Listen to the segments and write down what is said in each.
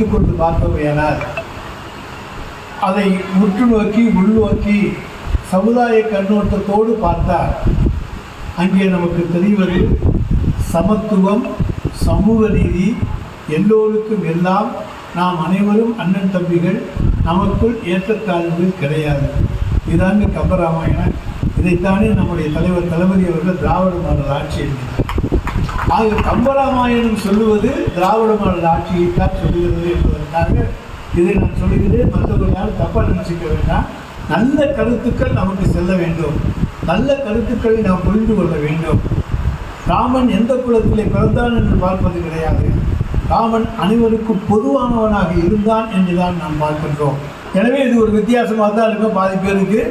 கொண்டு பார்த்தோமையானால் அதை உற்று நோக்கி உள்நோக்கி சமுதாய கண்ணோட்டத்தோடு பார்த்தால் அங்கே நமக்கு தெரிவது சமத்துவம், சமூக நீதி, எல்லோருக்கும் எல்லாம், நாம் அனைவரும் அண்ணன் தம்பிகள், நமக்குள் ஏற்றத்தாழ்வுகள் கிடையாது. இதாங்க கம்பராமாயணம். இதைத்தானே நம்முடைய தலைவர் தளபதி அவர்கள் திராவிட மாடல் ஆட்சி என்கிறார். ஆக கம்பராமாயணம் சொல்லுவது திராவிட மாடல் ஆட்சியைத்தான் சொல்லுகிறது என்பதற்காக இதை நான் சொல்லுகிறேன். மற்றவர்களால் தப்பாக நினைச்சிக்க வேண்டாம். நல்ல கருத்துக்கள் நமக்கு செல்ல வேண்டும். நல்ல கருத்துக்களை நாம் புரிந்து கொள்ள வேண்டும். ராமன் எந்த குலத்திலே பிறந்தான் என்று பார்ப்பது கிடையாது. ராமன் அனைவருக்கும் பொதுவானவனாக இருந்தான் என்றுதான் நாம் பார்க்கின்றோம். எனவே இது ஒரு வித்தியாசமாக தான் இருக்கும் பாதி பேருக்கு.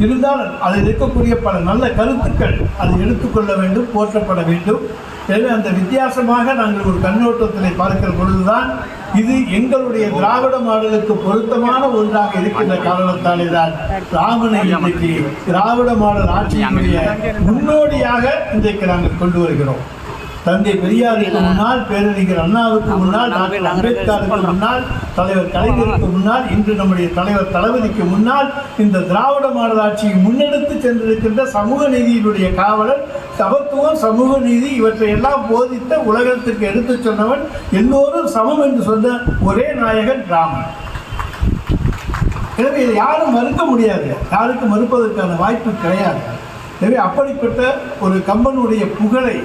இருந்தாலும் அதில் இருக்கக்கூடிய பல நல்ல கருத்துக்கள் அதை எடுத்துக்கொள்ள வேண்டும், போற்றப்பட வேண்டும். எனவே அந்த வித்தியாசமாக நாங்கள் ஒரு கண்ணோட்டத்தில் பார்க்கிற பொழுதுதான் இது எங்களுடைய திராவிட மாடலுக்கு பொருத்தமான ஒன்றாக இருக்கின்ற காரணத்தாலே தான் ராமனை இன்றைக்கு திராவிட மாடல் ஆட்சியினுடைய முன்னோடியாக இன்றைக்கு நாங்கள் கொண்டு வருகிறோம். தந்தை பெரியாருக்கு முன்னால், பேரறிஞர் அண்ணாவுக்கு முன்னால், டாக்டர் அம்பேத்கருக்கு முன்னால், தலைவர் கலைஞருக்கு முன்னால், இன்று நம்முடைய தலைவர் தளபதிக்கு முன்னால் இந்த திராவிட மாடல் ஆட்சியை முன்னெடுத்து சென்றிருக்கின்ற சமூக நீதியினுடைய காவலர், சமத்துவம், சமூக நீதி இவற்றை எல்லாம் போதித்த உலகத்திற்கு எடுத்துச் சொன்னவன், எல்லோரும் சமம் என்று சொன்ன ஒரே நாயகன் ராமன். எனவே இதை யாரும் மறுக்க முடியாது, யாருக்கும் மறுப்பதற்கான வாய்ப்பு கிடையாது. எனவே அப்படிப்பட்ட ஒரு கம்பனுடைய புகழை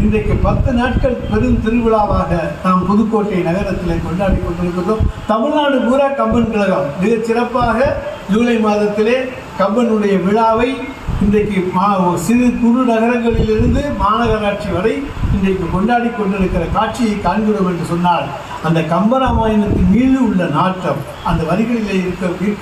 இன்றைக்கு 10 நாட்கள் பெரும் திருவிழாவாக நாம் புதுக்கோட்டை நகரத்தில் கொண்டாடி கொண்டிருக்கிறோம். தமிழ்நாடு பூரா கம்பன் கழகம் மிகச் சிறப்பாக ஜூலை மாதத்திலே கம்பனுடைய விழாவை இன்றைக்கு சிறு குறு நகரங்களிலிருந்து மாநகராட்சி வரை இன்றைக்கு கொண்டாடி கொண்டிருக்கிற காட்சியை காண்கிறோம் என்று சொன்னால் அந்த கம்பராமாயணத்தின் மீது உள்ள நாட்டம், அந்த வரிகளிலே இருக்க